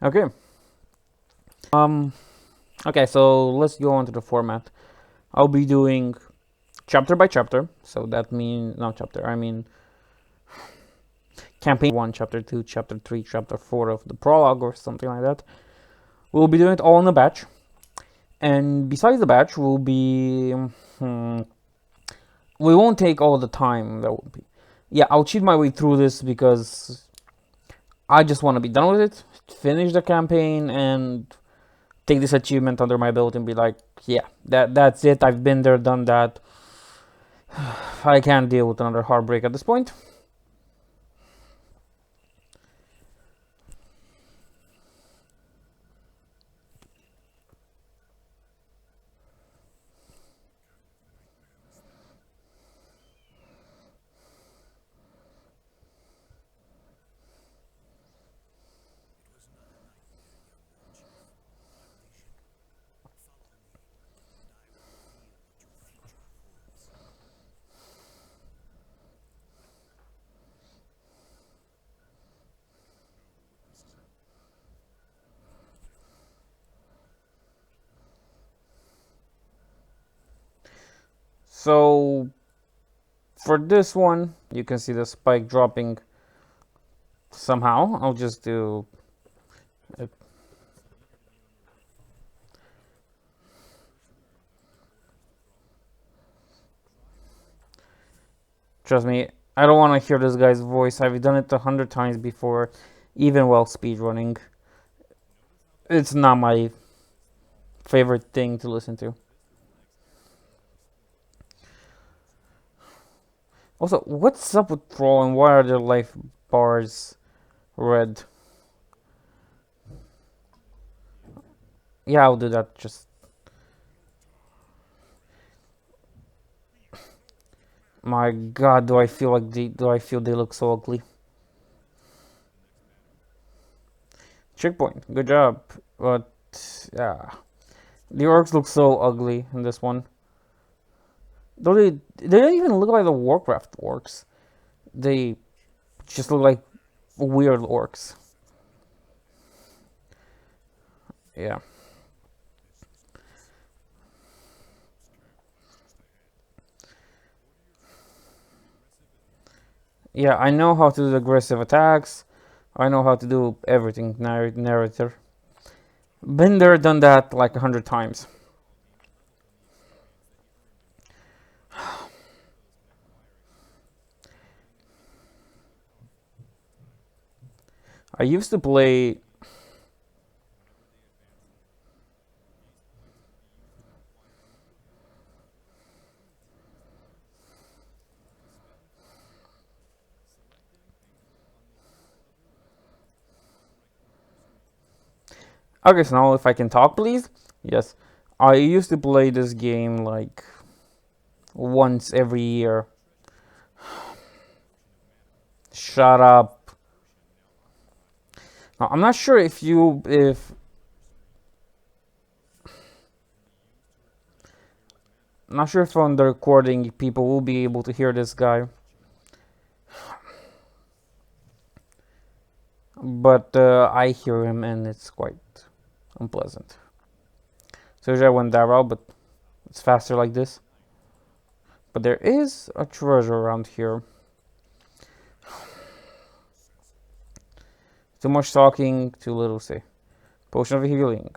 Okay. Okay, so let's go on to the format. I'll be doing chapter by chapter. So that means not chapter. I mean campaign 1, chapter 2, chapter 3, chapter 4 of the prologue or something like that. We'll be doing it all in a batch. And besides the batch, hmm, we won't take all the time. That will be. Yeah, I'll cheat my way through this because I just want to be done with it, finish the campaign, and take this achievement under my belt and be like, yeah, that's it. I've been there, done that. I can't deal with another heartbreak at this point. So for this one, you can see the spike dropping somehow. I'll just do it. Trust me, I don't want to hear this guy's voice. I've done it 100 times before, even while speedrunning. It's not my favorite thing to listen to. Also, what's up with Thrall and why are their life bars red? Yeah, I'll do that. Just my God, do I feel they look so ugly? Checkpoint, good job. But yeah, the orcs look so ugly in this one. Though they don't even look like the Warcraft orcs. They just look like weird orcs. Yeah. Yeah, I know how to do aggressive attacks. I know how to do everything, narrator. Been there, done that like 100 times. I used to play. Okay, so now if I can talk, please. Yes, I used to play this game like once every year. Shut up. Now, I'm not sure if I'm not sure if on the recording people will be able to hear this guy, but I hear him and it's quite unpleasant. So usually I went that route, but it's faster like this. But there is a treasure around here. Too much talking, too little say. Potion of healing.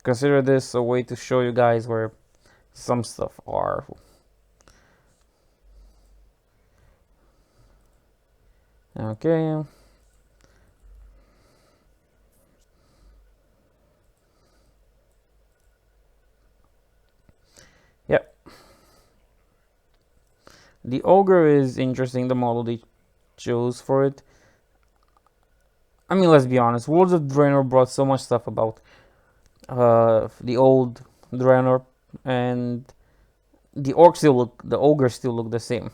Consider this a way to show you guys where some stuff are. Okay. Yep. The ogre is interesting, the model they chose for it. I mean, let's be honest. Worlds of Draenor brought so much stuff about the old Draenor, and the ogres still look the same.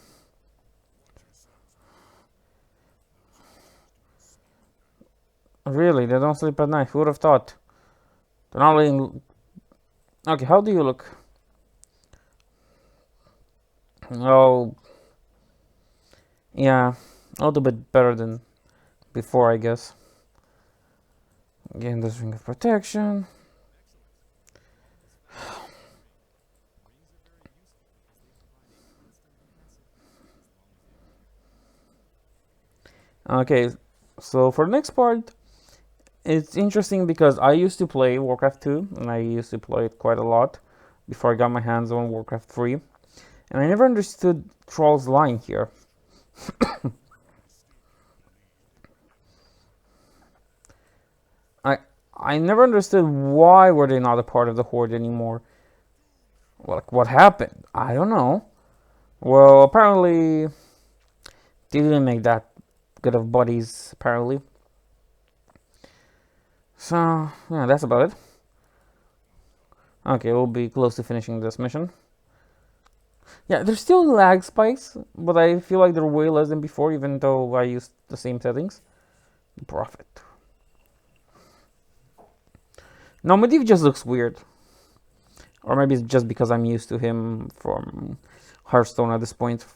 Really, they don't sleep at night. Who would have thought? They're not letting. Okay, how do you look? Oh, yeah, a little bit better than before, I guess. Again, this ring of protection. Okay, so for the next part, it's interesting because I used to play Warcraft 2, and I used to play it quite a lot before I got my hands on Warcraft 3, and I never understood Troll's line here. I I never understood why were they not a part of the Horde anymore. Like, what happened? I don't know. Well, apparently they didn't make that good of buddies, apparently. So, yeah, that's about it. Okay, we'll be close to finishing this mission. Yeah, there's still lag spikes, but I feel like they're way less than before, even though I used the same settings. Profit. No, Medivh just looks weird. Or maybe it's just because I'm used to him from Hearthstone at this point.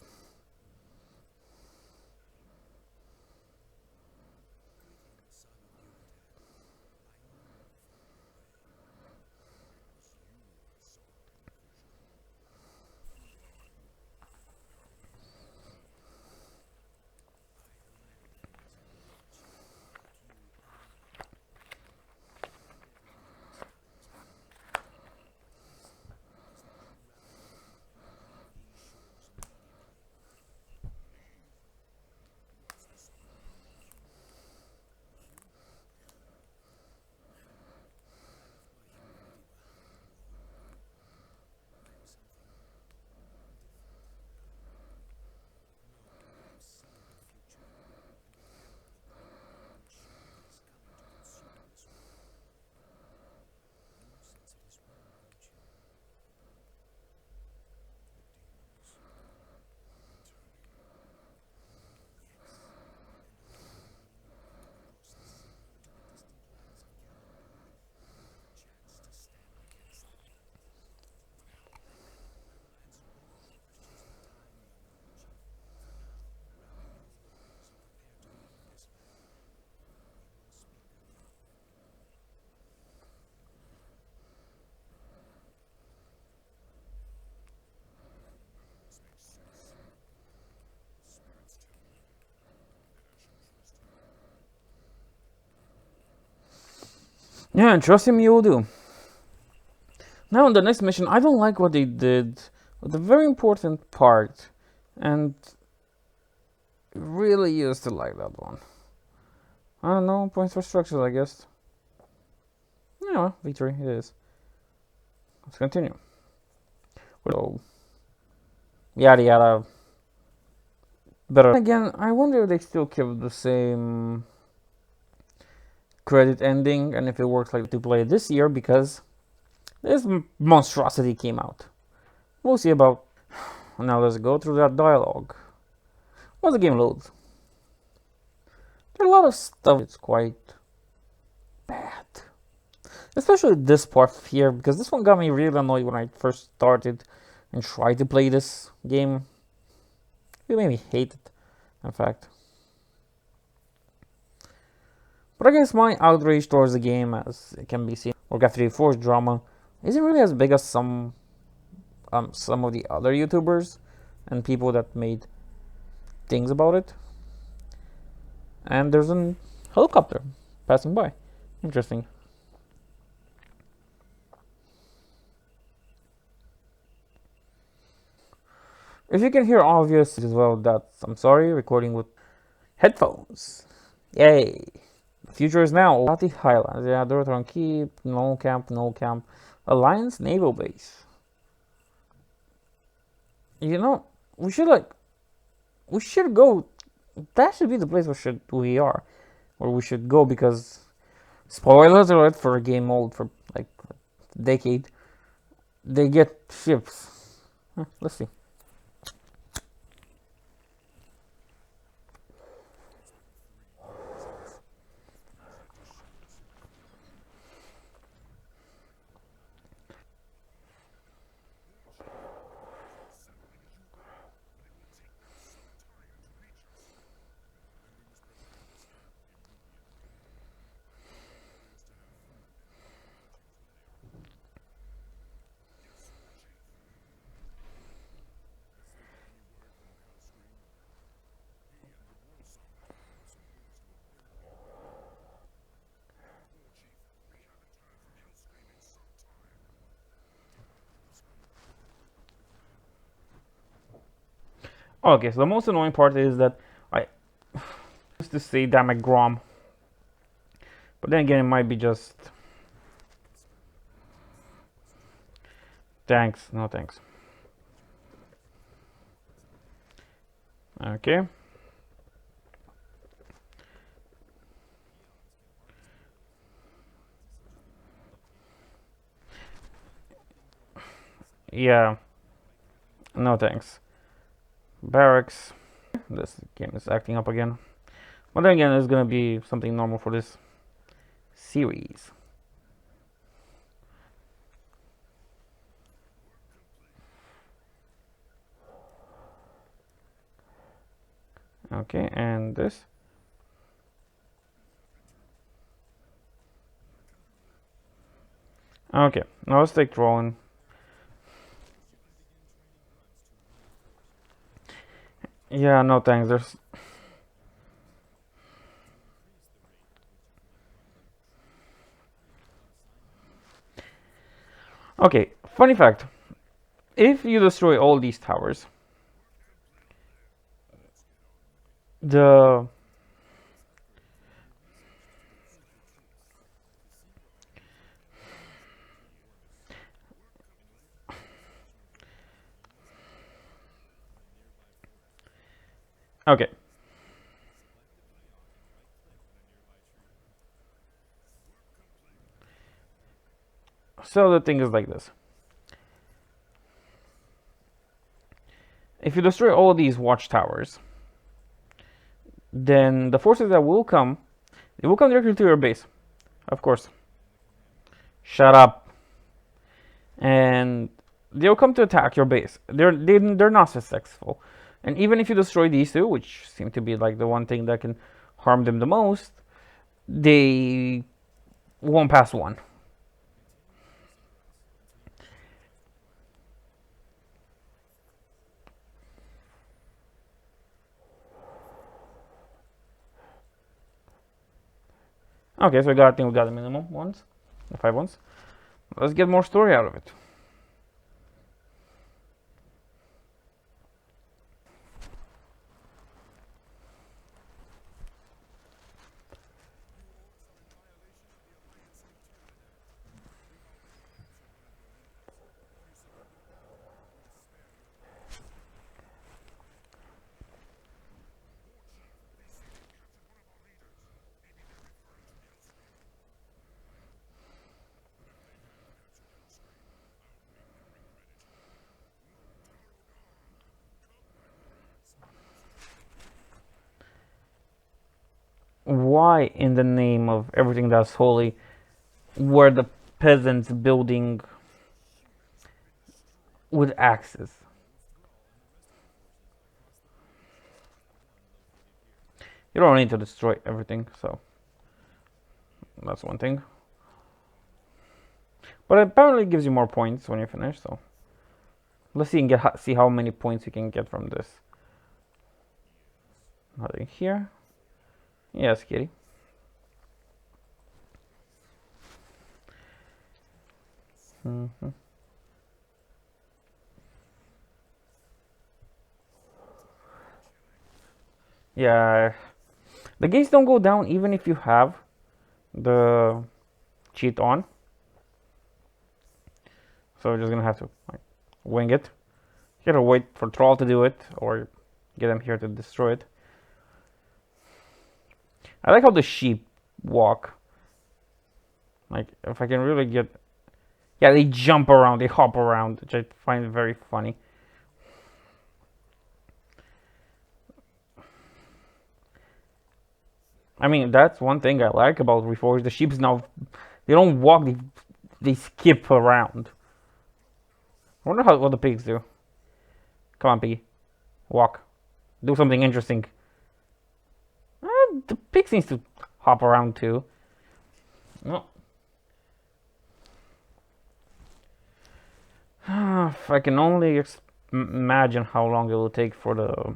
Yeah, and trust him, you will do. Now, on the next mission, I don't like what they did. The very important part, and really used to like that one. I don't know, points for structures, I guess. Yeah, victory, it is. Let's continue. So, yada yada. Better. Again, I wonder if they still keep the same credit ending and if it works like to play this year because this monstrosity came out. We'll see about. Now let's go through that dialogue. Once the game loads, there's a lot of stuff. It's quite bad, especially this part here because this one got me really annoyed when I first started and tried to play this game. It made me hate it, in fact. But I guess my outrage towards the game, as it can be seen, Warcraft 3 Reforged drama, isn't really as big as some of the other YouTubers and people that made things about it. And there's a helicopter passing by. Interesting. If you can hear obvious as well, that's I'm sorry, recording with headphones. Yay! The future is now. Lati Highlands, yeah, Dorothron Keep, no camp, no camp. Alliance Naval Base. You know, we should go. That should be the place where we should go because spoilers alert for a game old for like a decade. They get ships. Let's see. Okay, so the most annoying part is that I used to say damn Grom. But then again, it might be just... Thanks, no thanks. Okay. Yeah, no thanks. Barracks. This game is acting up again. But then again, it's gonna be something normal for this series. Okay, and this. Okay, now let's take rolling. Yeah, no thanks. There's... Okay, funny fact. If you destroy all these towers, the... Okay. So the thing is like this. If you destroy all these watchtowers, then the forces that will come, they will come directly to your base. Of course. Shut up. And they'll come to attack your base. They're not successful. And even if you destroy these two, which seem to be like the one thing that can harm them the most, they won't pass one. Okay, so I think we got the minimum ones, the 5 ones. Let's get more story out of it. Why, in the name of everything that's holy, were the peasants building with axes? You don't need to destroy everything, so that's one thing. But apparently it gives you more points when you finish, so let's see how many points you can get from this. Nothing here. Yes, kitty. Yeah, the gates don't go down even if you have the cheat on. So we're just gonna have to like wing it. You gotta wait for Troll to do it, or get them here to destroy it. I like how the sheep walk. Like, if I can really get... Yeah, they jump around, they hop around, which I find very funny. I mean, that's one thing I like about Reforged. The sheeps now, they don't walk, they skip around. I wonder what the pigs do. Come on, piggy. Walk. Do something interesting. The pig seems to hop around too. No. If I can only imagine how long it will take for the...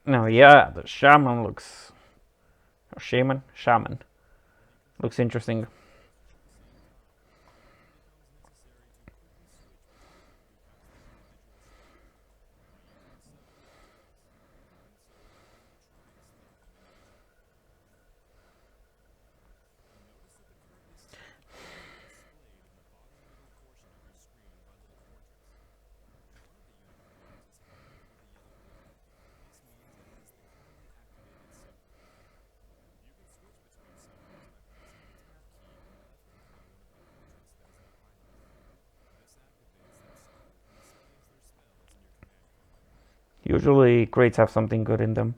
No, yeah, the shaman looks... Shaman? Shaman. Looks interesting. Usually crates have something good in them.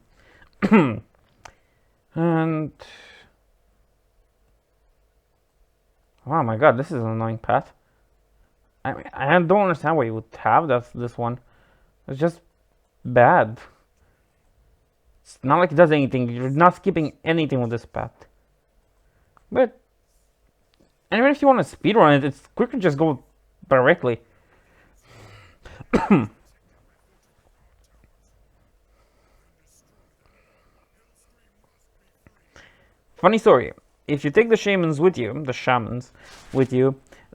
And oh my god, this is an annoying path. I mean, I don't understand why you would have this one. It's just bad. It's not like it does anything. You're not skipping anything with this path. But and even if you want to speedrun it, it's quicker to just go directly. Funny story. If you take the shamans with you,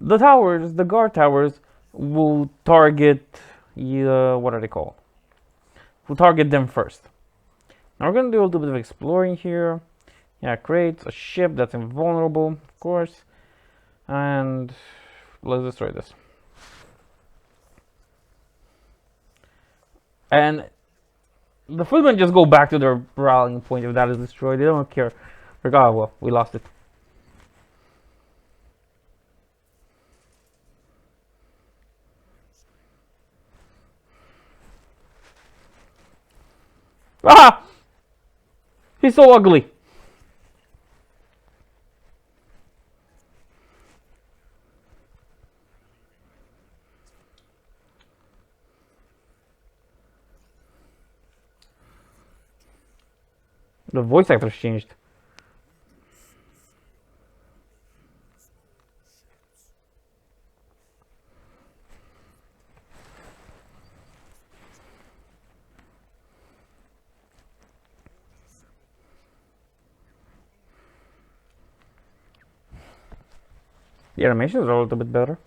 the towers, the guard towers, will target what are they called? Will target them first. Now we're gonna do a little bit of exploring here. Yeah, crates, a ship that's invulnerable, of course, and let's destroy this. And the footmen just go back to their rallying point if that is destroyed. They don't care. Like, oh well, we lost it. Ah! He's so ugly. The voice actors changed. The animations are a little bit better.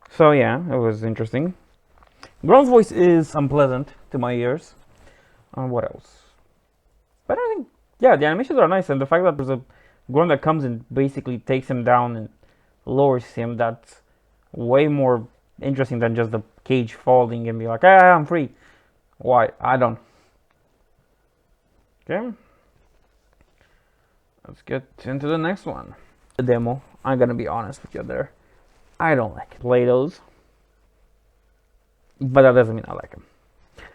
So yeah, it was interesting. Ground's voice is unpleasant to my ears. What else? But I think, yeah, the animations are nice, and the fact that there's a Ground that comes and basically takes him down and lowers him, that's way more interesting than just the cage falling and be like, ah, I'm free. Why? I don't. Okay. Let's get into the next one. The demo, I'm gonna be honest with you there. I don't like it. Play those. But that doesn't mean I like them.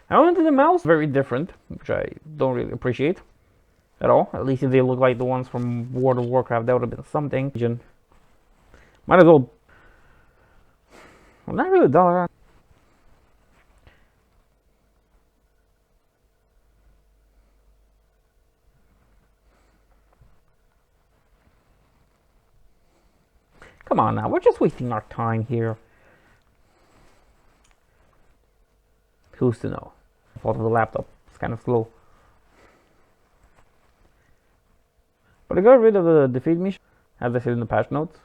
I went to the mouse, very different, which I don't really appreciate at all. At least if they look like the ones from World of Warcraft, that would have been something. Might as well. Well, not really dull. Come on now, we're just wasting our time here. Who's to know? Fault of the laptop. It's kind of slow. But I got rid of the defeat mission, as I said in the patch notes.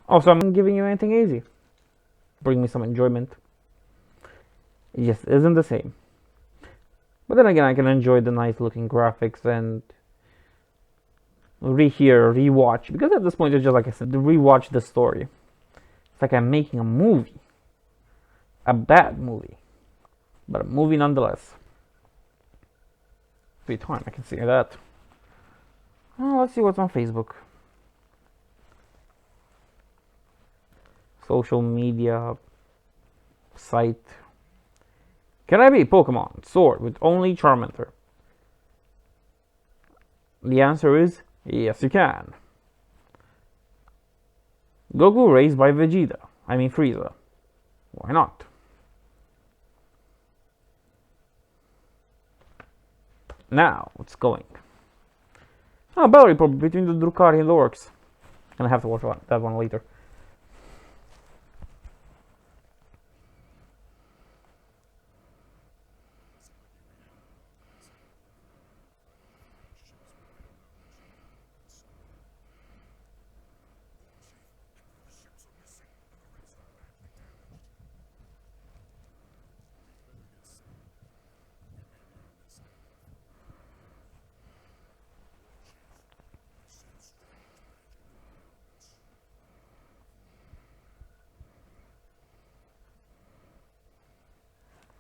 Also, I'm not giving you anything easy. Bring me some enjoyment. It just isn't the same. But then again, I can enjoy the nice looking graphics and rewatch. Because at this point, it's just like I said, to rewatch the story. It's like I'm making a movie. A bad movie. But a movie nonetheless. Free time, I can see that. Oh, let's see what's on Facebook. Social media site. Can I be Pokemon Sword with only Charmander? The answer is yes, you can. Goku raised by Vegeta. I mean Frieza. Why not? Now, it's going. Oh, battle report between the Drukhari and the Orcs. And I have to watch that one later.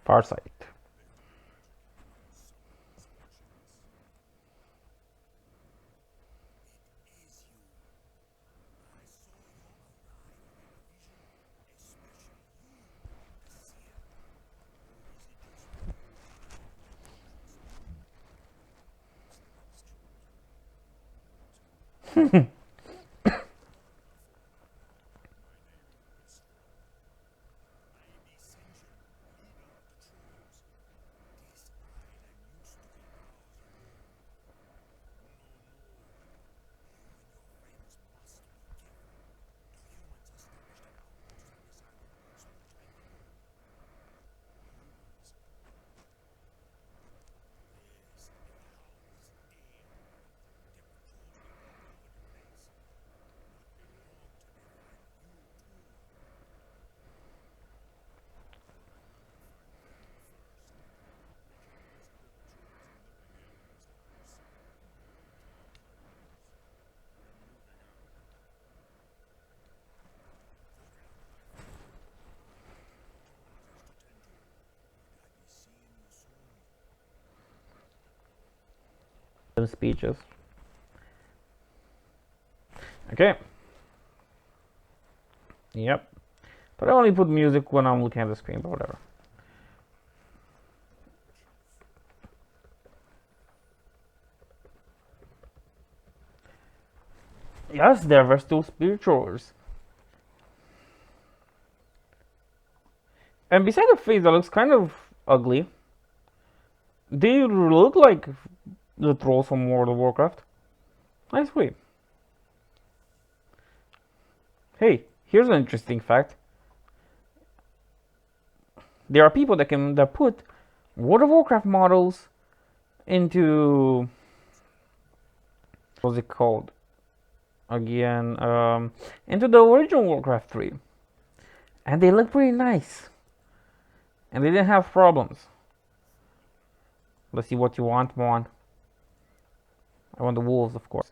Farsight. Some speeches. Okay. Yep. But I only put music when I'm looking at the screen, but whatever. Yes, there were still spirituals. And beside the face that looks kind of ugly, they look like the trolls from World of Warcraft. Nice way. Hey, here's an interesting fact. There are people that put World of Warcraft models into, what's it called? Again, into the original Warcraft 3. And they look pretty nice. And they didn't have problems. Let's see what you want, Mon. I want the wolves, of course.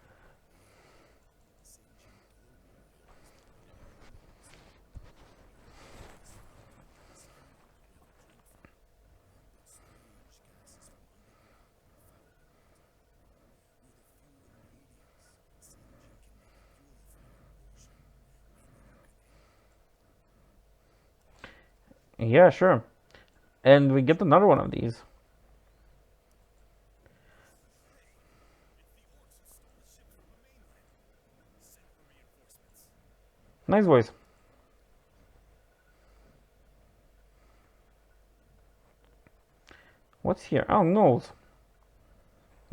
Yeah, sure. And we get another one of these. Nice voice. What's here? Oh, gnolls.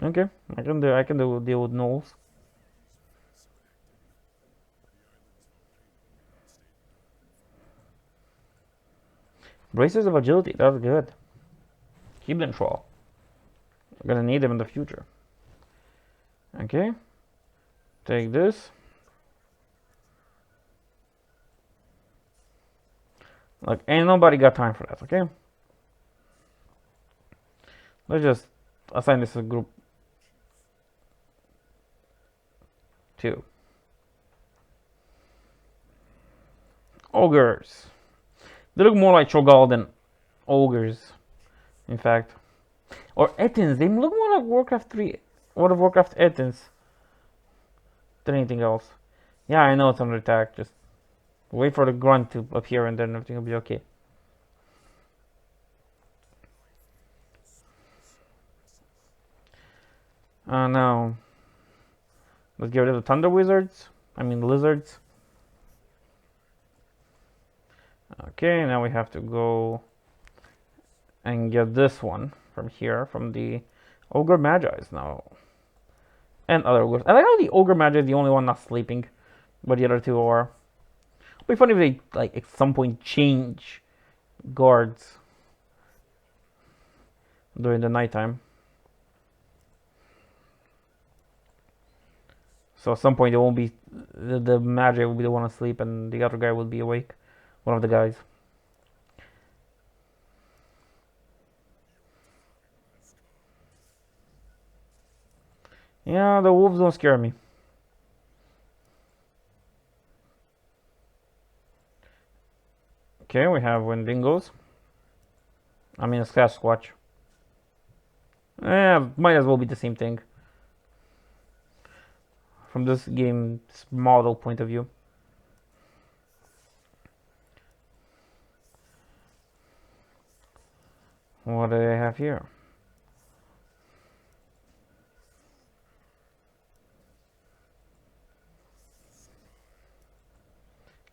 Okay, I can deal with gnolls. Braces of agility, that's good. Keep them, troll. I'm gonna need them in the future. Okay. Take this. Like, ain't nobody got time for that, okay? Let's just assign this to group 2. Ogres. They look more like Cho'Gall than ogres, in fact. Or Ettins. They look more like Warcraft 3. World of Warcraft Ettins than anything else. Yeah, I know it's under attack. Just wait for the grunt to appear and then everything will be okay. Now, let's get rid of the Thunder Wizards. I mean, lizards. Okay, now we have to go and get this one from here, from the Ogre Magi's now. And other ogres. I like how the Ogre Magi is the only one not sleeping, but the other two are. It'd be funny if they, like, at some point change guards during the nighttime. So at some point it won't be, the Magi will be the one asleep and the other guy will be awake. One of the guys. Yeah, the wolves don't scare me. Okay, we have Wendigos. I mean, a Sasquatch. Might as well be the same thing. From this game's model point of view. What do I have here?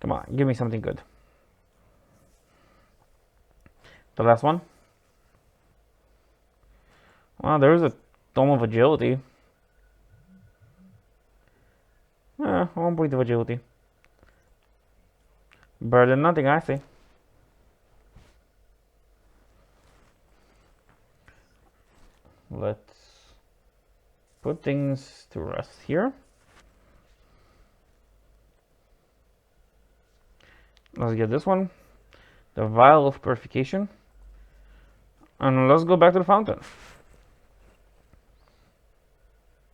Come on, give me something good. The last one. Well, there's a Tome of Agility. 1 point of agility. Better than nothing, I say. Let's put things to rest here. Let's get this one. The Vial of Purification. And let's go back to the fountain.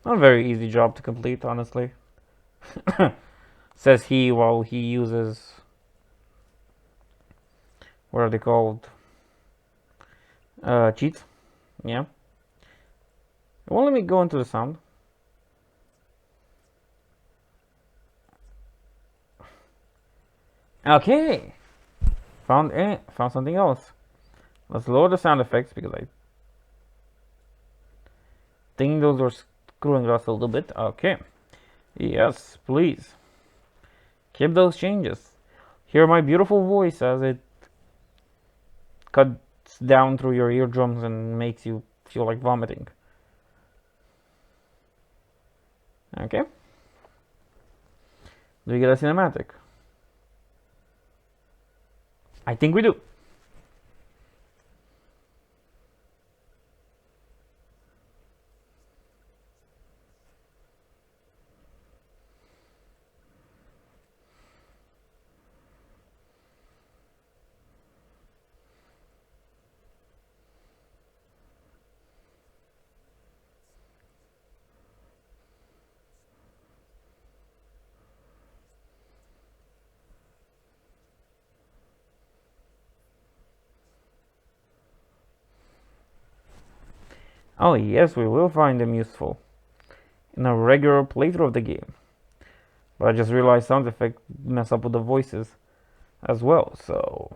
Not a very easy job to complete, honestly. Says he while he uses... What are they called? Cheats. Yeah. It won't let me go into the sound. Okay. Found something else. Let's lower the sound effects because I think those are screwing us a little bit. Okay. Yes, please. Keep those changes. Hear my beautiful voice as it cuts down through your eardrums and makes you feel like vomiting. Okay. Do we get a cinematic? I think we do. Oh yes, we will find them useful in a regular playthrough of the game. But I just realized sound effects mess up with the voices as well, so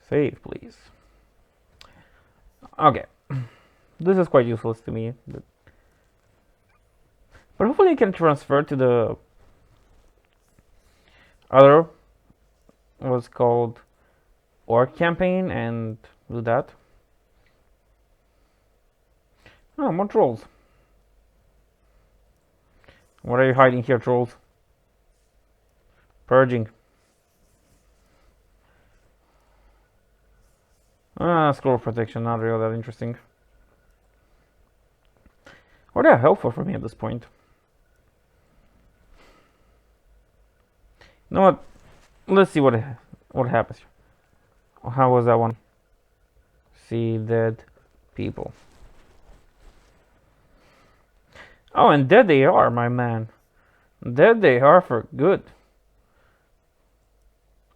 save please. Okay, this is quite useless to me, but hopefully I can transfer to the other, what's called Orc campaign, and do that. Oh, more trolls. What are you hiding here, trolls? Purging. Scroll protection, not really that interesting. Or they're helpful for me at this point. You know what? Let's see what happens. How was that one? See dead people. Oh, and dead they are, my man. Dead they are for good.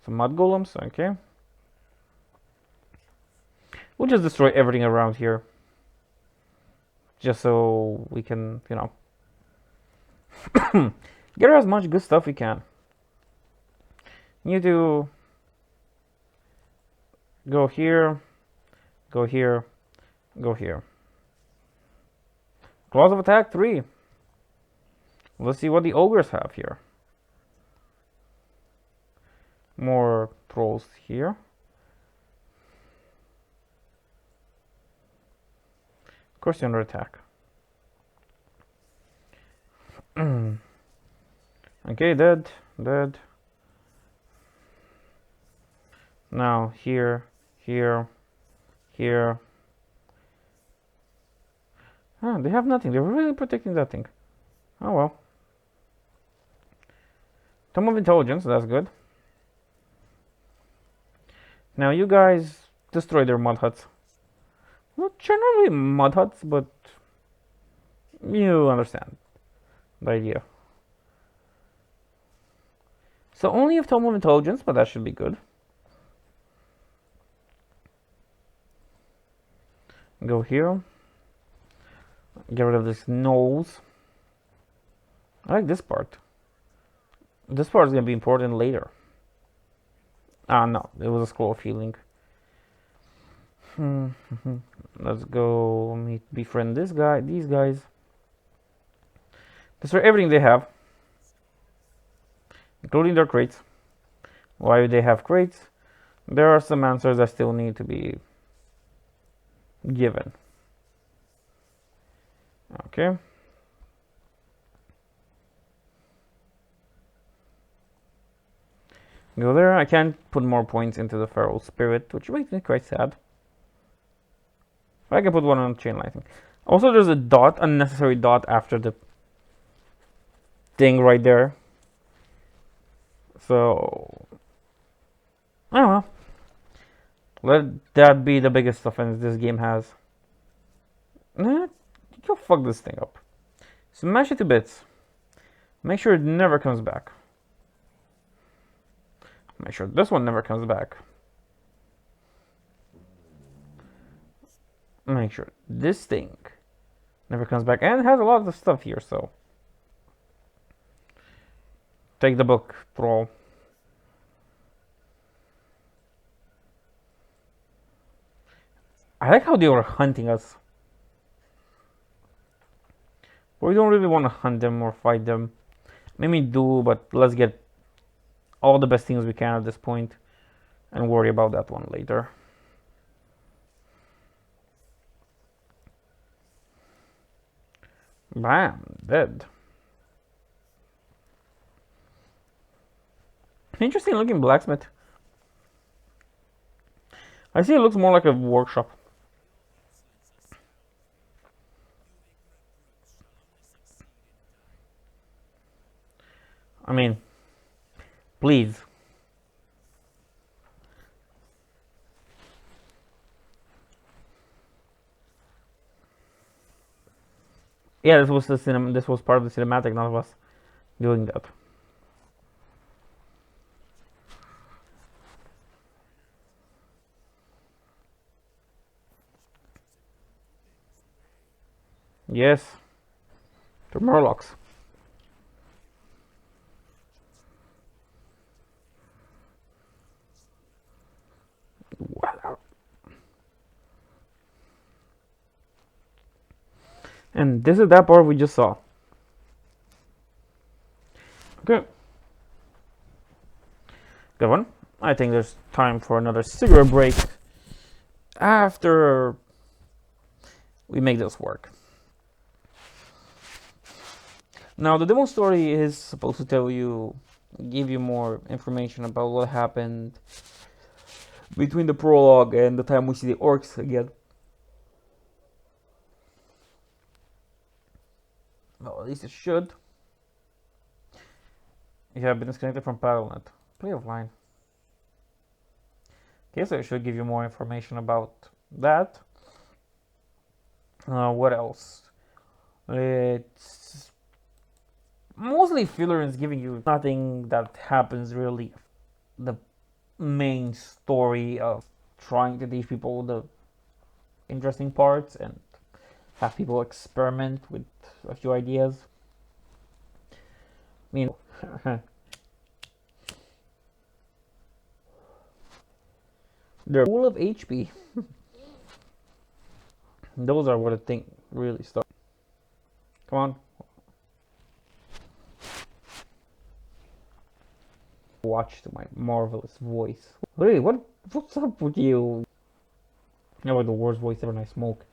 Some mud golems, okay. We'll just destroy everything around here. Just so we can, you know, get as much good stuff we can. Need to go here, go here, go here. Claws of attack 3. Let's see what the ogres have here. More trolls here. Of course, you're under attack. Okay, dead. Now here. They have nothing. They're really protecting that thing. Oh well. Tome of Intelligence, that's good. Now you guys destroy their mud huts. Which are not really mud huts, but you understand the idea. So only if Tome of Intelligence, but that should be good. Go here. Get rid of this nose. I like this part. This part is going to be important later. No, it was a scroll of healing. Let's go befriend this guy, these guys. Destroy everything they have. including their crates. Why do they have crates? There are some answers that still need to be given. Okay. Go there. I can't put more points into the feral spirit, which makes me quite sad. I can put one on chain lightning. Also, there's a dot, unnecessary dot after the thing right there. So, I don't know. Let that be the biggest offense this game has. Go fuck this thing up. Smash it to bits. Make sure it never comes back. Make sure this one never comes back. Make sure this thing never comes back. And it has a lot of stuff here, so. Take the book, troll. I like how they were hunting us. But we don't really want to hunt them or fight them. Maybe do, but let's get all the best things we can at this point and worry about that one later. Bam, dead. Interesting looking blacksmith. I see it looks more like a workshop. I mean, please. Yeah, this was the this was part of the cinematic, none of us doing that. Yes. The Murlocs. Wow. And this is that part we just saw. Okay. Good one. I think there's time for another cigarette break after we make this work. Now, the demo story is supposed to tell you, give you more information about what happened between the prologue and the time we see the orcs again. Well, at least it should. You have been disconnected from PaddleNet. Play offline. Okay, so it should give you more information about that. What else? It's mostly filler is giving you nothing that happens really. The main story of trying to teach people the interesting parts and have people experiment with a few ideas. I mean, they're full of HP. Those are what I think really start. Come on. Watch my marvelous voice. Hey, what's up with you? I have the worst voice ever and I smoke.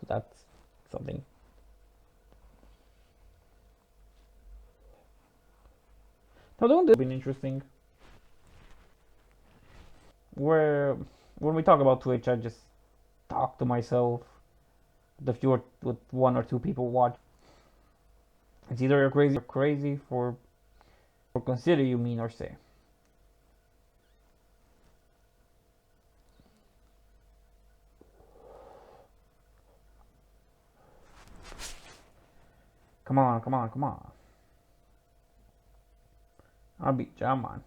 So that's something. Now don't do been interesting. Where when we talk about Twitch I just talk to myself. If you're with one or two people watch. It's either you're crazy for consider you mean or say. Come on, come on, come on. I'll beat you, man.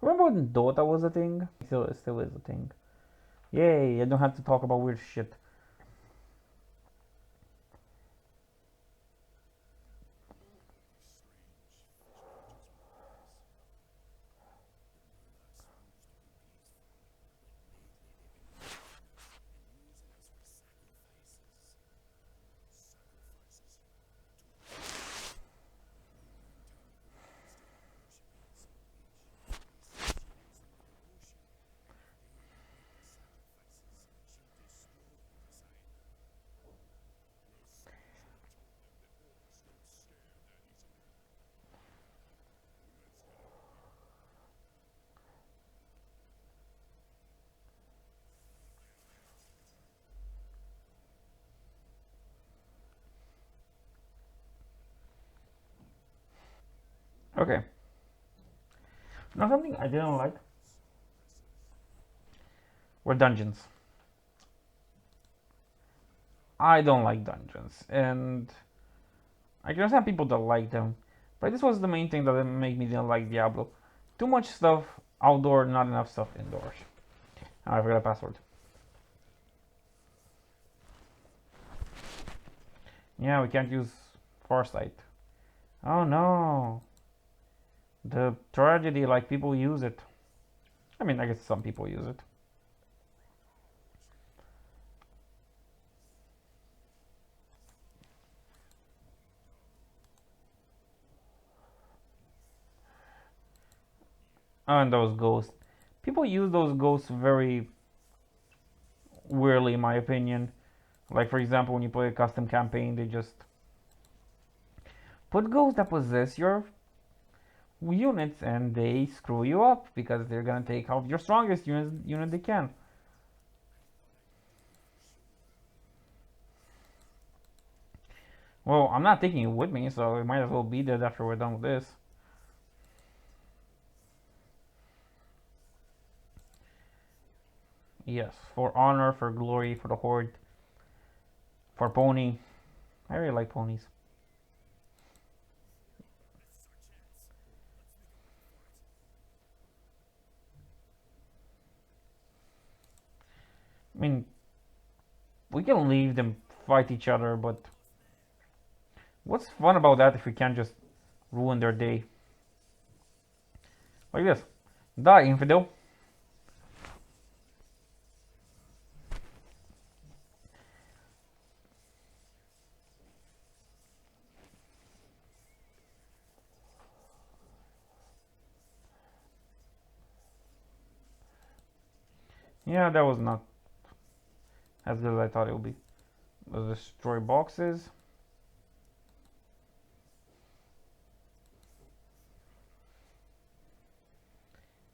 Remember when Dota was a thing? Still is a thing. Yay, I don't have to talk about weird shit. Okay. Now something I didn't like were dungeons. I don't like dungeons, and I can understand people that like them, but this was the main thing that made me didn't like Diablo. Too much stuff outdoor, not enough stuff indoors. Oh, I forgot a password. Yeah, we can't use Farsight. Oh no. The tragedy, like people use it. I mean, I guess some people use it. Oh, and those ghosts. People use those ghosts very weirdly, in my opinion. Like, for example, when you play a custom campaign, they just put ghosts that possess your units and they screw you up because they're gonna take out your strongest unit they can. Well, I'm not taking it with me, so it might as well be dead after we're done with this. Yes, for honor, for glory, for the Horde, for pony. I really like ponies. I mean, we can leave them fight each other, but what's fun about that if we can't just ruin their day? Like this. Die, infidel. Yeah, that was not as good as I thought it would be. Let's destroy boxes.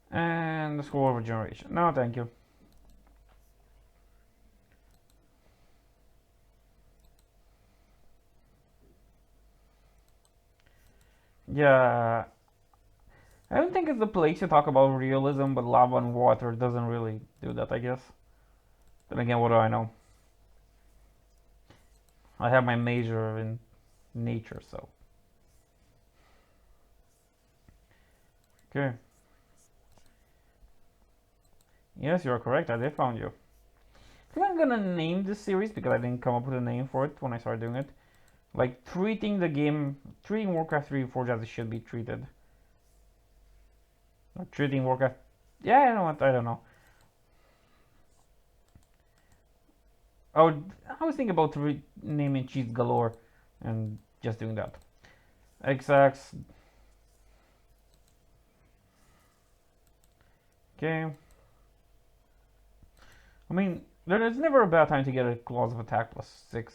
And the scroll of regeneration. No, thank you. Yeah, I don't think it's the place to talk about realism, but lava and water doesn't really do that, I guess. Then again, what do I know? I have my major in nature, so. Okay. Yes, you're correct. I did found you. I think I'm gonna name this series because I didn't come up with a name for it when I started doing it. Like treating Warcraft 3 Reforged as it should be treated. Or treating Warcraft. Yeah, you know what? I don't know. Oh, I was thinking about naming Cheats Galore and just doing that. XX. Okay. I mean, there's never a bad time to get a Claws of Attack +6.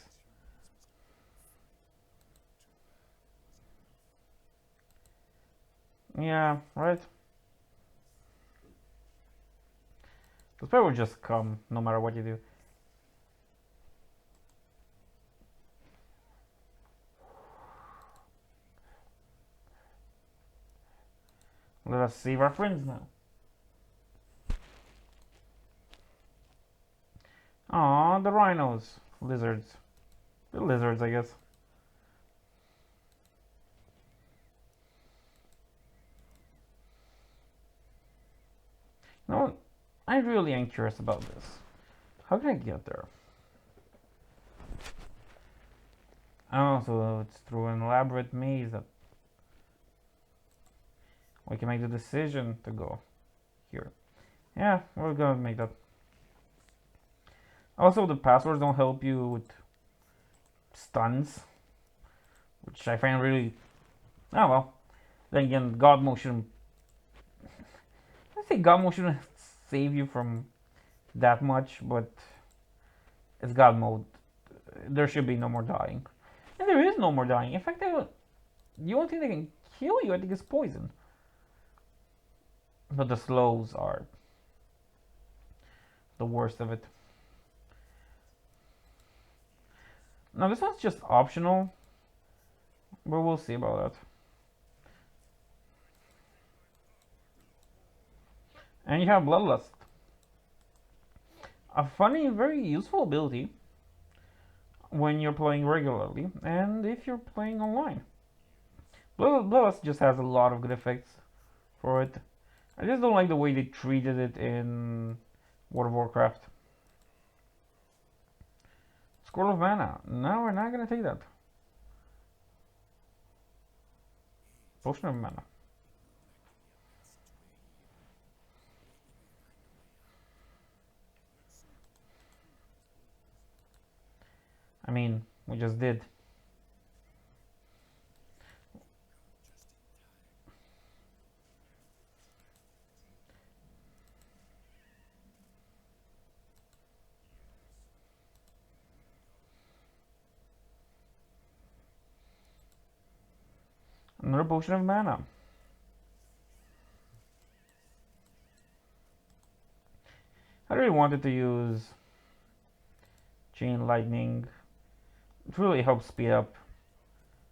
Yeah, right? The spell will just come no matter what you do. Let us save our friends now. Aw, the rhinos. Lizards. The lizards, I guess. You know what? I really am curious about this. How can I get there? Oh, so it's through an elaborate maze that we can make the decision to go here. Yeah, we're gonna make that. Also, the passwords don't help you with stuns, which I find really. Oh well. Then again, God mode shouldn't. I say God mode shouldn't save you from that much, but it's God mode. There should be no more dying, and there is no more dying. In fact, the only thing that can kill you, I think, is poison. But the slows are the worst of it. Now this one's just optional, but we'll see about that. And you have Bloodlust. A funny, very useful ability when you're playing regularly and if you're playing online. Bloodlust just has a lot of good effects for it. I just don't like the way they treated it in World of Warcraft. Scroll of Mana. No, we're not gonna take that. Potion of Mana. I mean, we just did. Another Potion of Mana. I really wanted to use Chain Lightning. It really helps speed up,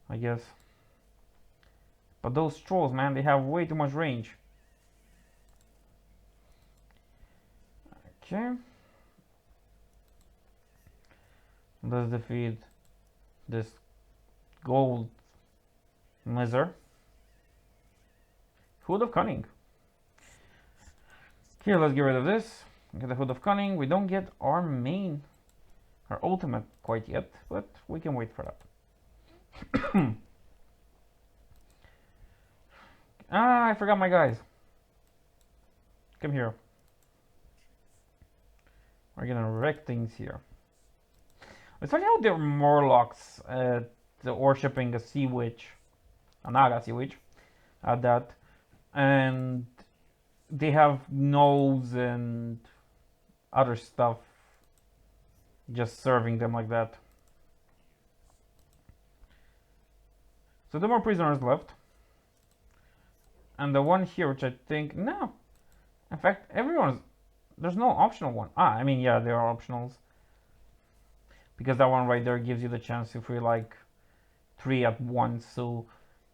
I guess. But those trolls, man, they have way too much range. Okay. Let's defeat this gold miser. Hood of Cunning. Here, let's get rid of this. Get the Hood of Cunning. We don't get our main, our ultimate quite yet, but we can wait for that. I forgot my guys. Come here. We're gonna wreck things here. It's funny how there are Morlocks worshipping a sea witch, a Naga sea witch, at that, and they have nose and other stuff just serving them like that. So the more prisoners left, and the one here, which I think no, in fact, there's no optional one. I mean, yeah, there are optionals. Because that one right there gives you the chance to free like 3 at once, so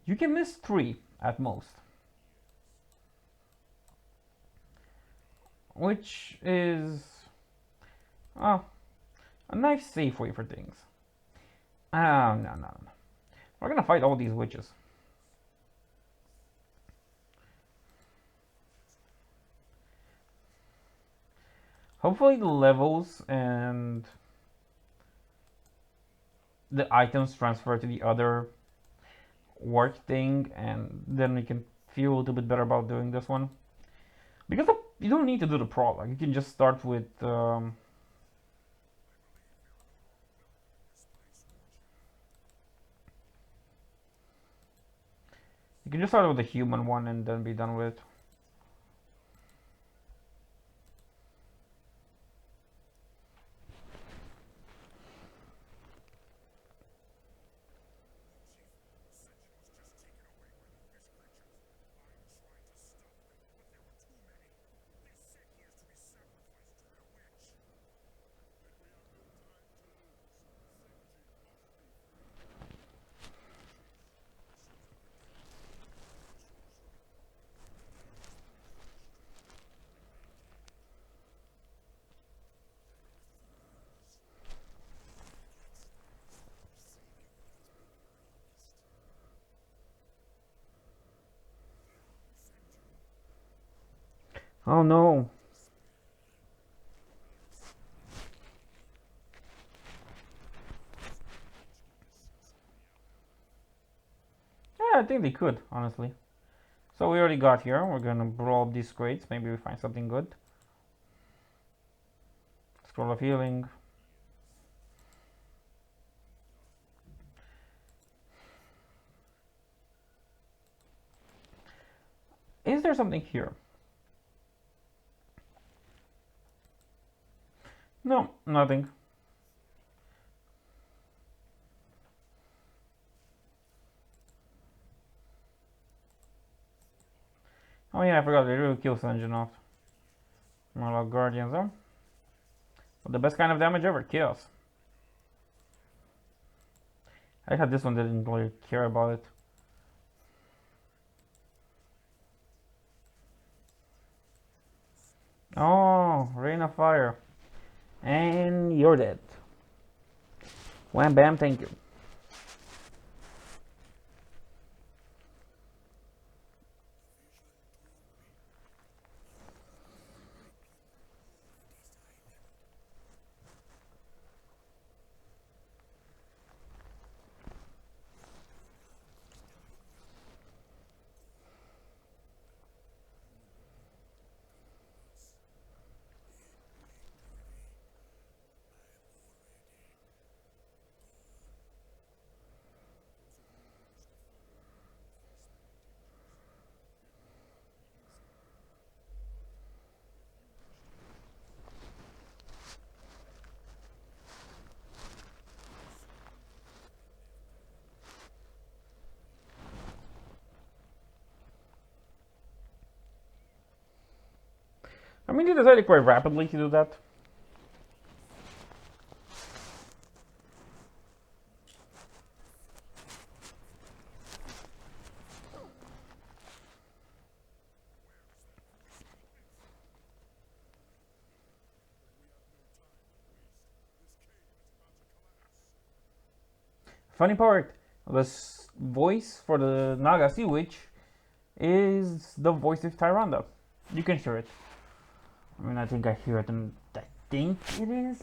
you can miss 3 at most. Which is a nice safe way for things. No. We're gonna fight all these witches. Hopefully the levels and the items transfer to the other work thing, and then we can feel a little bit better about doing this one. Because you don't need to do the prologue, you can just start with you can just start with the human one and then be done with it. Oh no. Yeah, I think they could, honestly. So we already got here. We're gonna brawl up these crates. Maybe we find something good. Scroll of Healing. Is there something here? No, nothing. Oh yeah, I forgot, they really kill Sungeon off. More like Guardians, huh? But the best kind of damage ever, Chaos. I had this one that didn't really care about it. Oh, rain of fire. And you're dead. Wham bam, thank you. I mean, they decided quite rapidly to do that. Funny part, the voice for the Naga Sea Witch is the voice of Tyrande. You can hear it. I mean, I think I hear it, and I think it is.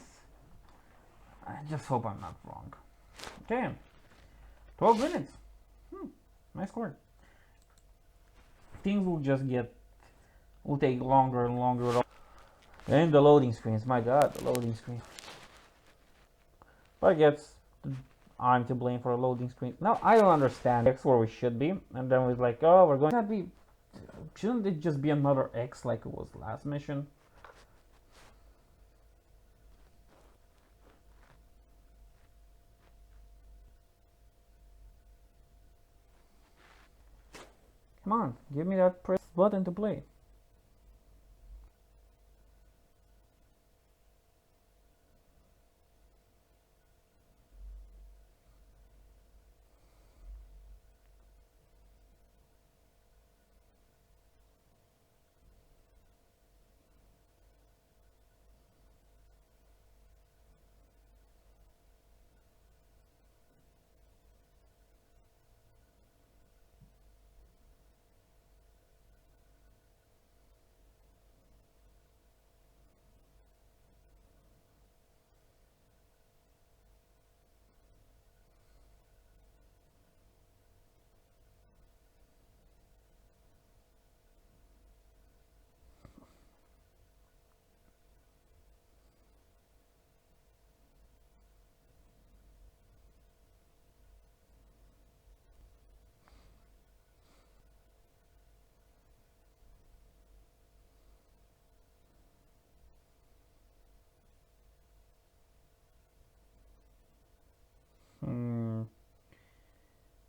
I just hope I'm not wrong. Damn. 12 minutes. Nice score. Things will just will take longer and longer. And the loading screens, my god, the loading screen. But I guess I'm to blame for a loading screen. Now, I don't understand X where we should be. And then we're like, oh, we're going to be. Shouldn't it just be another X like it was last mission? Come on, give me that press button to play.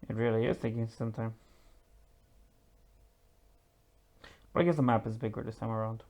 It really is taking some time. But I guess the map is bigger this time around.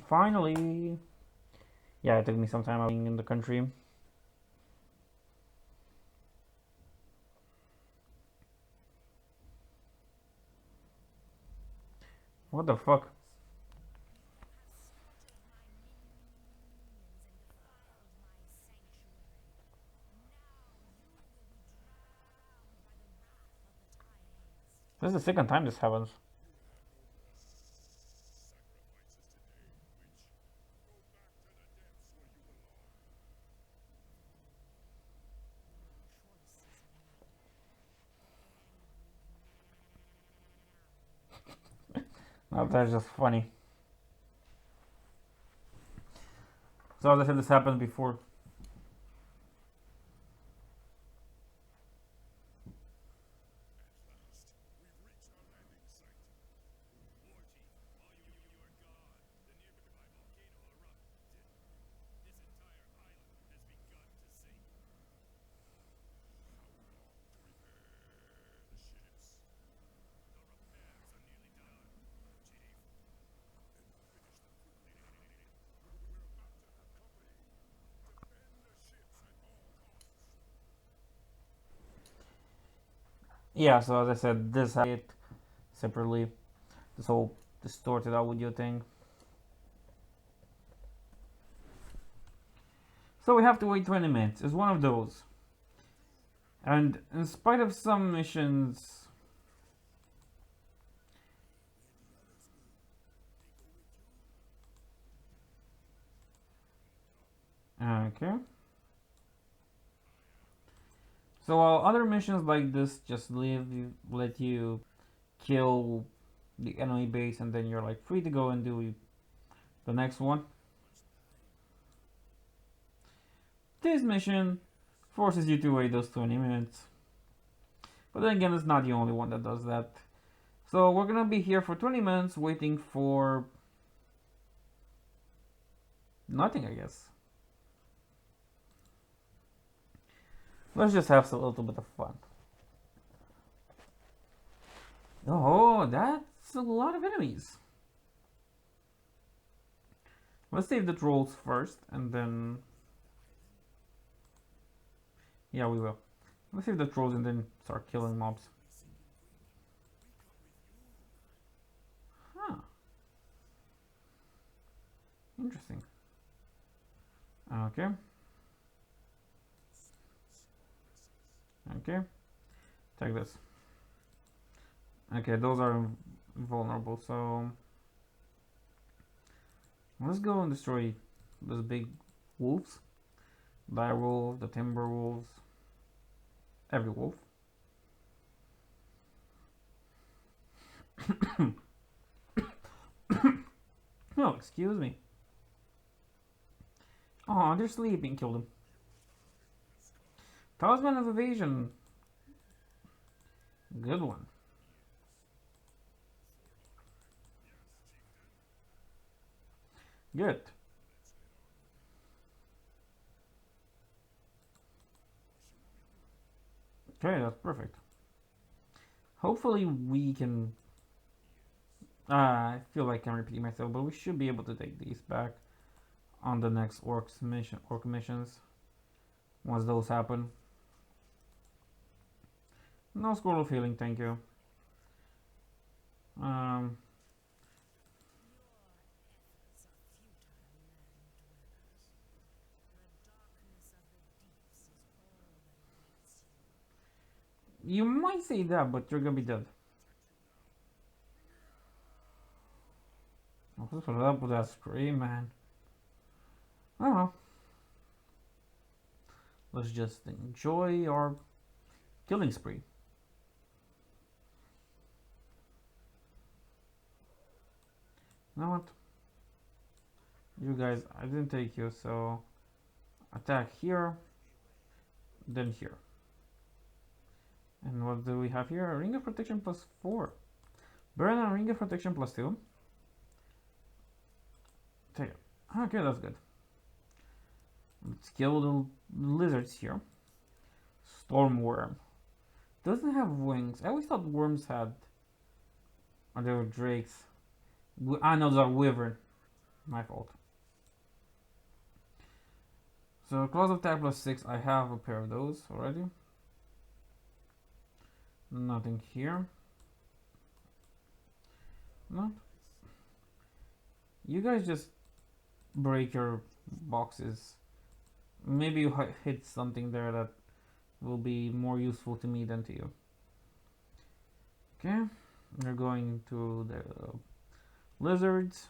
Finally, yeah, it took me some time being in the country. What the fuck? This is the second time this happens. No, that's just funny. So as I said, this happened before. Yeah, so as I said, this has it separately. This whole distorted audio thing. So we have to wait 20 minutes. It's one of those. And in spite of some missions... Okay. So while other missions like this just let you kill the enemy base and then you're like free to go and do the next one. This mission forces you to wait those 20 minutes. But then again, it's not the only one that does that. So we're gonna be here for 20 minutes waiting for nothing, I guess. Let's just have a little bit of fun. Oh, that's a lot of enemies. Let's save the trolls first and then... Yeah, we will. Let's save the trolls and then start killing mobs. Huh. Interesting. Okay. Okay. Take this. Okay, those are vulnerable, so... Let's go and destroy those big wolves. Dire wolf, the timber wolves. Every wolf. Oh, excuse me. Oh, they're sleeping. Kill them. Talisman of Evasion. Good one. Good. Okay, that's perfect. Hopefully we can... I feel like I'm repeating myself, but we should be able to take these back on the next orc missions. Once those happen. No scroll of healing, thank you. You might say that, but you're gonna be dead. What's up with that scream, man? I don't know. Let's just enjoy our killing spree. You know what? You guys, I didn't take you, so attack here, then here. And what do we have here? Ring of Protection plus 4. Burn and Ring of Protection plus 2. Take it. Okay, that's good. Let's kill the lizards here. Stormworm. Doesn't have wings. I always thought worms had... Or they were drakes. I know those are wyvern. My fault. So claws of attack plus 6. I have a pair of those already. Nothing here. No. You guys just break your boxes. Maybe you hit something there that will be more useful to me than to you. Okay. We're going to the lizards.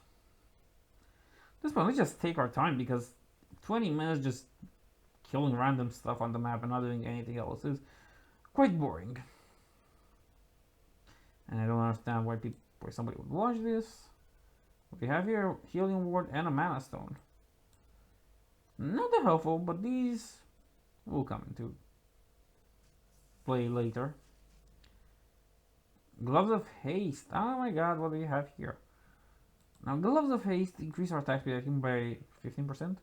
This one, let's just take our time because 20 minutes just killing random stuff on the map and not doing anything else is quite boring. And I don't understand why somebody would watch this. What we have here, healing ward and a mana stone. Not that helpful, but these will come into play later. Gloves of haste. Oh my god, what do we have here? Now, gloves of haste increase our attack speed by 15%.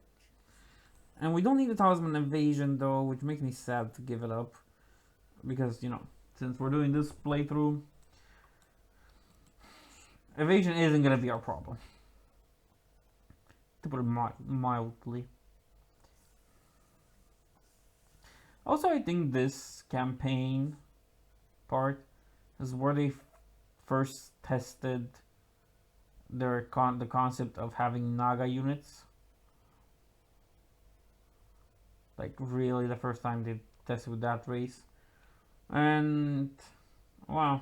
And we don't need the talisman evasion though, which makes me sad to give it up. Because, you know, since we're doing this playthrough, evasion isn't gonna be our problem. To put it mildly. Also, I think this campaign part is where they first tested the concept of having Naga units. Like really, the first time they tested with that race, and wow,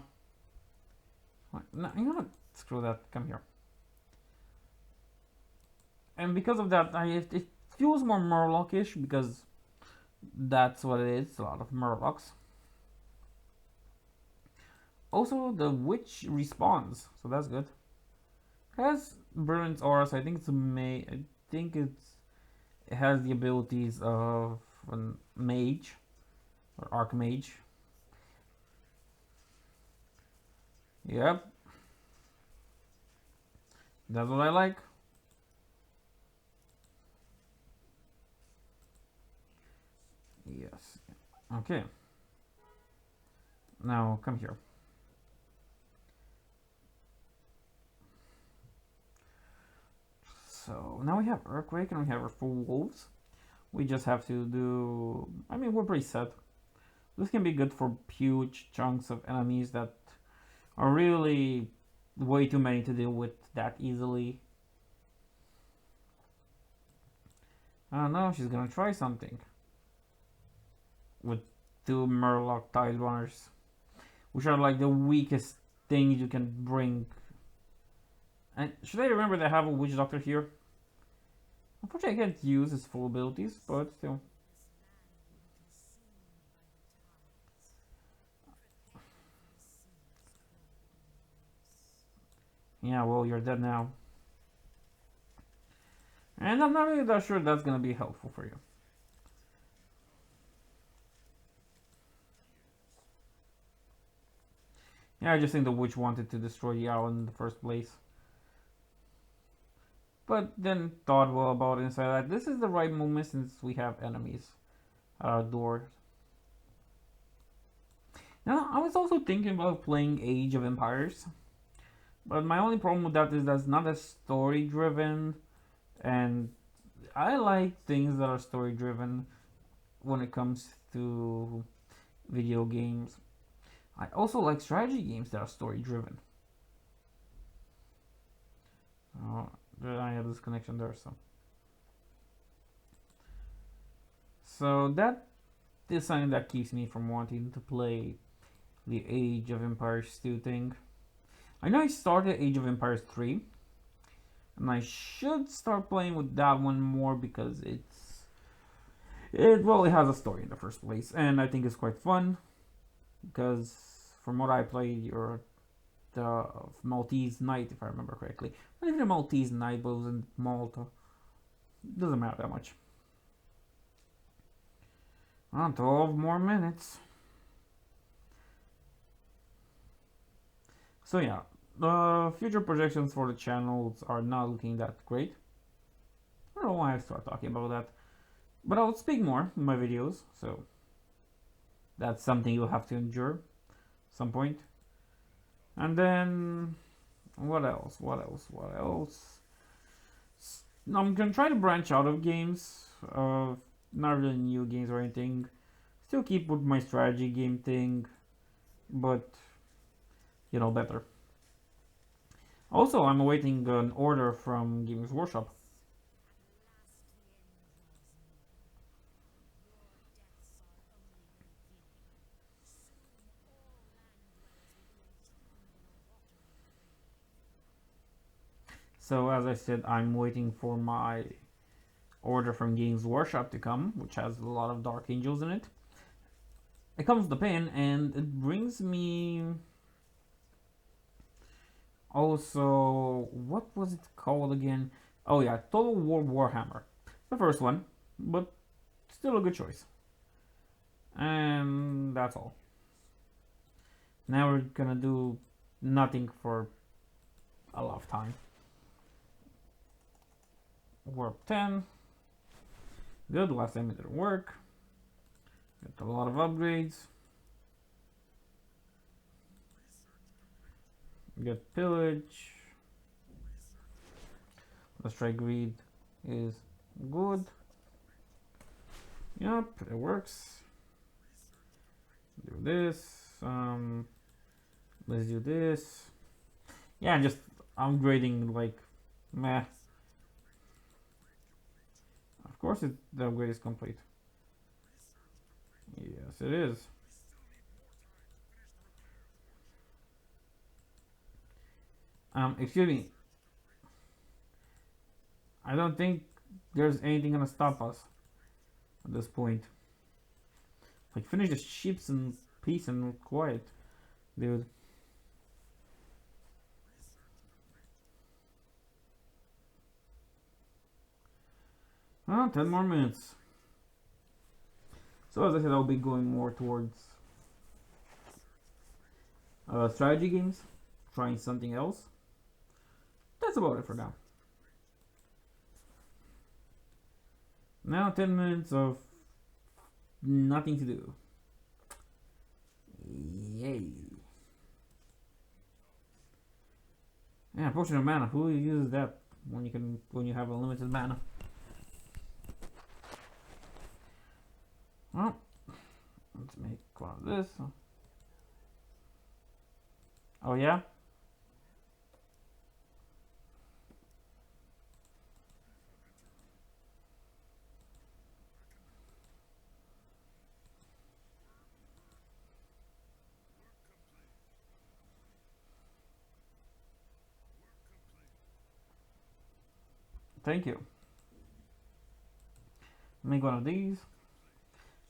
no, you know what? Screw that. Come here. And because of that, it feels more Murloc-ish because that's what it is. A lot of Murlocs. Also, the witch respawns, so that's good. It has brilliant aura, so I think I think it has the abilities of a mage or archmage. Yep, that's what I like. Yes. Okay. Now come here. So now we have Earthquake and we have our full wolves. We just have to do. I mean, we're pretty set. This can be good for huge chunks of enemies that are really way too many to deal with that easily. I don't know, she's gonna try something. With 2 Murloc Tide Runners, which are like the weakest things you can bring. And should I remember that I have a Witch Doctor here? Unfortunately, I can't use his full abilities, but still. Yeah, well, you're dead now. And I'm not really that sure that's gonna be helpful for you. Yeah, I just think the witch wanted to destroy the island in the first place. But then thought well about it and said that this is the right moment since we have enemies at our door. Now, I was also thinking about playing Age of Empires. But my only problem with that is that's not as story driven. And I like things that are story driven when it comes to video games. I also like strategy games that are story driven. Oh, I have this connection there, so that is something that keeps me from wanting to play the Age of Empires 2 thing. I know I started Age of Empires 3, and I should start playing with that one more because it has a story in the first place, and I think it's quite fun because from what I played, you're the Maltese Knight, if I remember correctly. Not even a Maltese Knight, but it was in Malta. Doesn't matter that much. 12 more minutes. So yeah, the future projections for the channels are not looking that great. I don't know why I start talking about that, but I'll speak more in my videos, so that's something you'll have to endure at some point. And then what else? I'm gonna try to branch out of games, not really new games or anything. Still keep with my strategy game thing, but better. Also, I'm awaiting an order from Games Workshop. So as I said, I'm waiting for my order from Games Workshop to come, which has a lot of Dark Angels in it. It comes with the pin, and it brings me also, what was it called again? Oh yeah, Total War Warhammer. The first one, but still a good choice. And that's all. Now we're gonna do nothing for a lot of time. Warp 10. Good, last time it didn't work. Got a lot of upgrades. Get pillage. Let's try greed is good. Yep, it works. Do this. Let's do this. Yeah, just upgrading like meh. Of course, the upgrade is complete. Yes, it is. Excuse me. I don't think there's anything gonna stop us at this point. Like, finish the ships in peace and quiet, dude. Oh, 10 more minutes. So as I said, I'll be going more towards strategy games, trying something else. That's about it for now. Now 10 minutes of nothing to do. Yay. Yeah, potion of mana. Who uses that when you have a limited mana? Well, let's make one of this. Oh yeah? Thank you. Make one of these.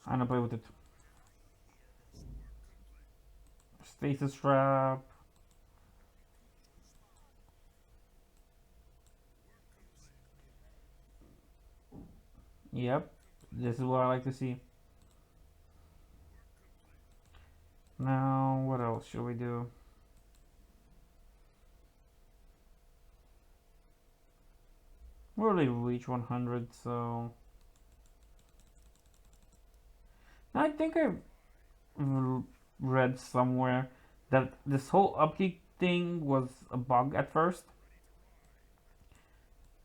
I'm gonna play with it. Stasis trap. Yep. This is what I like to see. Now, what else should we do? We already reached 100, so... I think I read somewhere that this whole upkeep thing was a bug at first.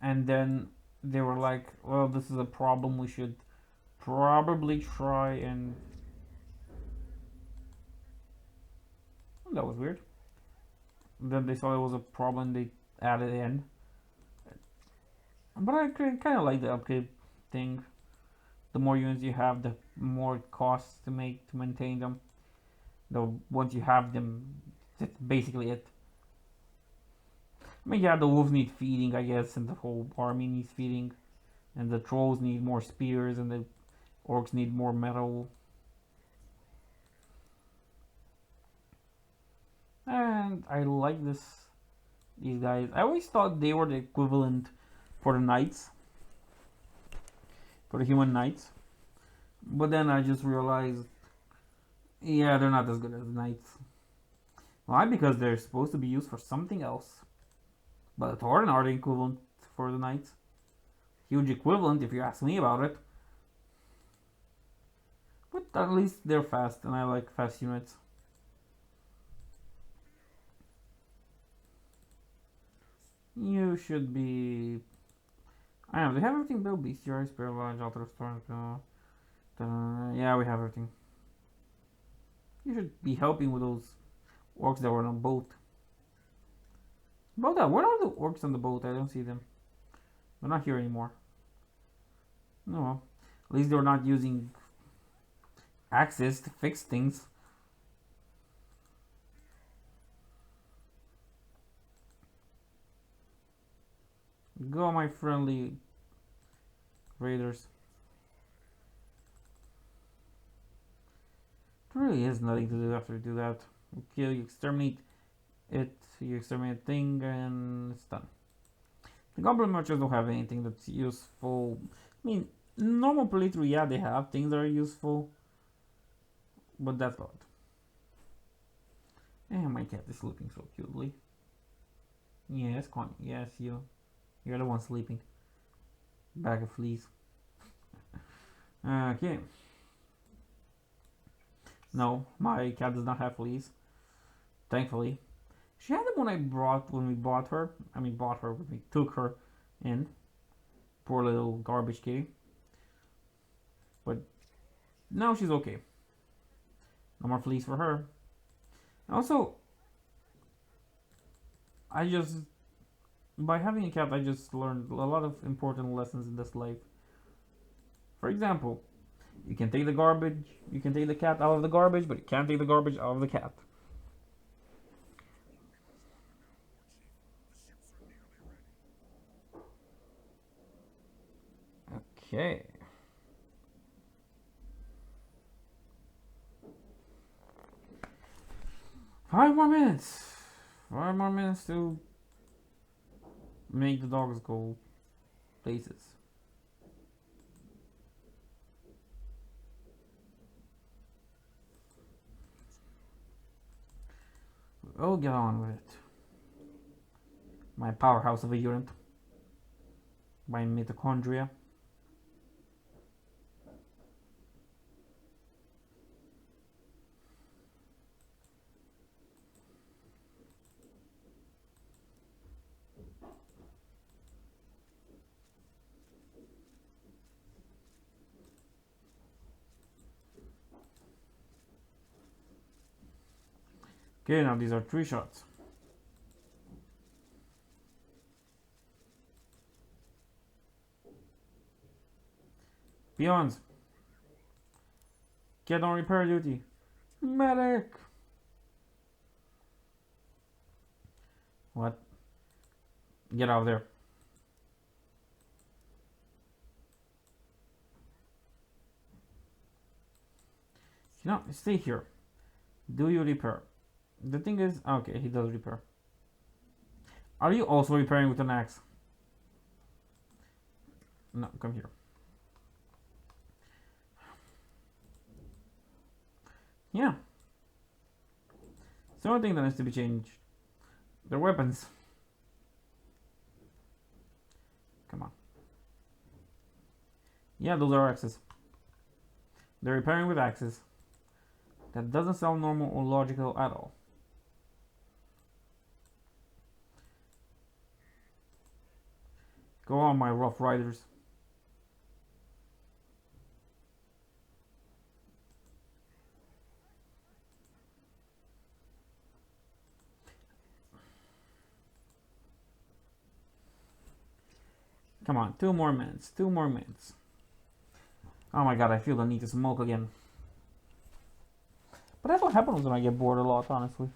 And then they were like, well, this is a problem, we should probably try and... That was weird. Then they saw it was a problem, they added in. But I kind of like the upkeep thing. The more units you have, the more it costs to maintain them. Though once you have them, that's basically it. I mean, yeah, the wolves need feeding, I guess, and the whole army needs feeding, and the trolls need more spears, and the orcs need more metal. And I like these guys. I always thought they were the equivalent for the knights, for the human knights. But then I just realized, yeah, they're not as good as knights. Why? Because they're supposed to be used for something else. But the Horde are the equivalent for the knights. Huge equivalent if you ask me about it. But at least they're fast, and I like fast units. You should be... I know, they have everything built. Bestiary, Spare Lodge, Altar of Storms. Yeah, we have everything. You should be helping with those orcs that were on a boat. About that, where are the orcs on the boat? I don't see them. They're not here anymore. No, at least they're not using axes to fix things. Go, my friendly raiders. There really is nothing to do after you do that. You kill, you exterminate it, you exterminate thing, and it's done. The goblin merchants don't have anything that's useful. I mean, normal playthrough, yeah, they have things that are useful, but that's about it. And my cat is sleeping so cutely. Yes, Connie. Yes, you. You're the one sleeping. Bag of fleas. Okay. No, my cat does not have fleas. Thankfully. She had them when we bought her. I mean, when we took her in. Poor little garbage kitty. But now she's okay. No more fleas for her. Also, I just by having a cat, I just learned a lot of important lessons in this life. For example, you can take the garbage, you can take the cat out of the garbage, but you can't take the garbage out of the cat. Okay. Five more minutes. 5 more minutes to make the dogs go places. Oh, get on with it. My powerhouse of a unit. My mitochondria. Okay, now these are 3 shots. Peons. Get on repair duty. Medic! What? Get out of there. No, stay here. Do you repair? The thing is, okay, he does repair. Are you also repairing with an axe? No, come here. Yeah. So one thing that needs to be changed. Their weapons. Come on. Yeah, those are axes. They're repairing with axes. That doesn't sound normal or logical at all. Go on, my rough riders. Come on, 2 more minutes. 2 more minutes. Oh my god, I feel the need to smoke again. But that's what happens when I get bored a lot, honestly.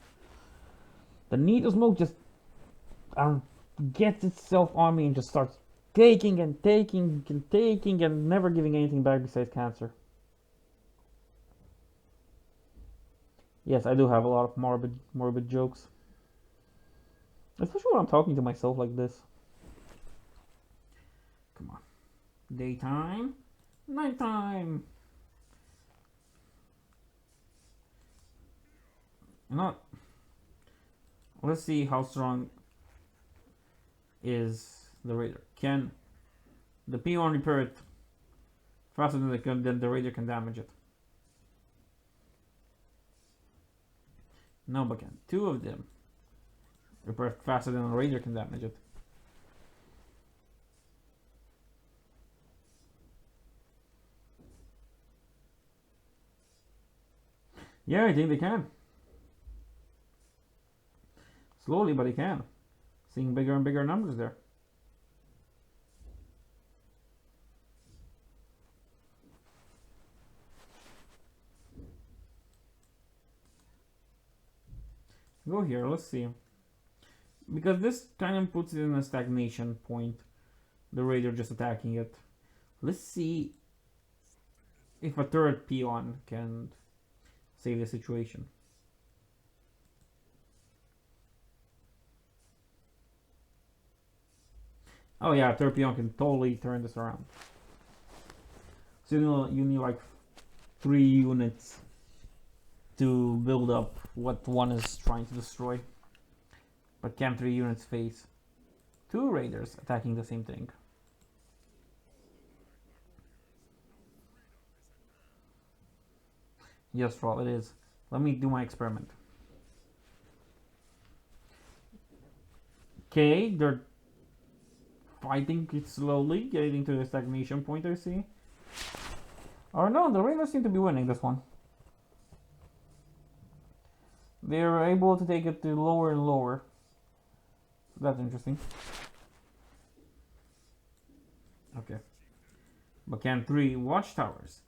The need to smoke just gets itself on me and just starts taking and taking and taking and never giving anything back besides cancer. Yes, I do have a lot of morbid jokes. Especially when I'm talking to myself like this. Come on. Daytime. Nighttime. You know what? Let's see how strong is the raider. Can the peon repair it faster than the raider can damage it? No, but can 2 of them repair it faster than the raider can damage it? Yeah, I think they can. Slowly, but they can. Seeing bigger and bigger numbers there. Go here, let's see. Because this kind of puts it in a stagnation point. The raider just attacking it. Let's see if a third peon can save the situation. Oh yeah, third peon can totally turn this around. So you need like 3 units to build up what one is trying to destroy. But can 3 units face 2 raiders attacking the same thing? Yes, Troll, it is. Let me do my experiment. Okay, they're fighting it slowly, getting to the stagnation point, I see. Or no, the raiders seem to be winning this one. They're able to take it to lower and lower. That's interesting. Okay. But can 3 watchtowers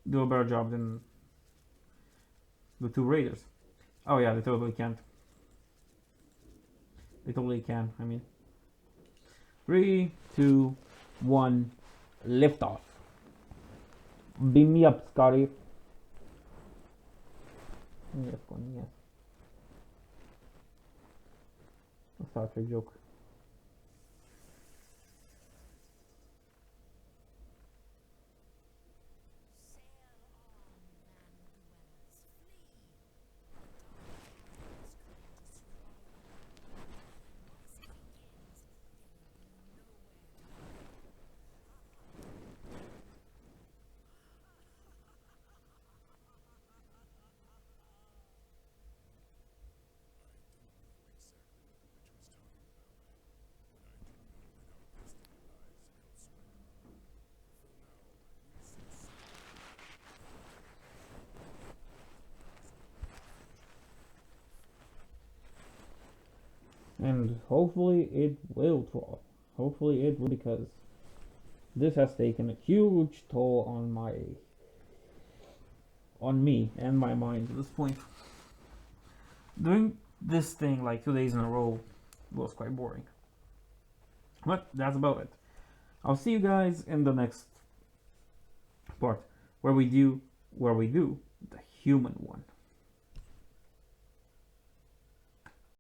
do a better job than the 2 raiders? Oh yeah, they totally can't. They totally can, I mean. 3, 2, 1, lift off. Beam me up, Scotty. Yes, one, yes. A Star Trek joke. And hopefully it will draw. Hopefully it will, because this has taken a huge toll on me and my mind at this point. Doing this thing like 2 days in a row was quite boring. But that's about it. I'll see you guys in the next part where we do the human one.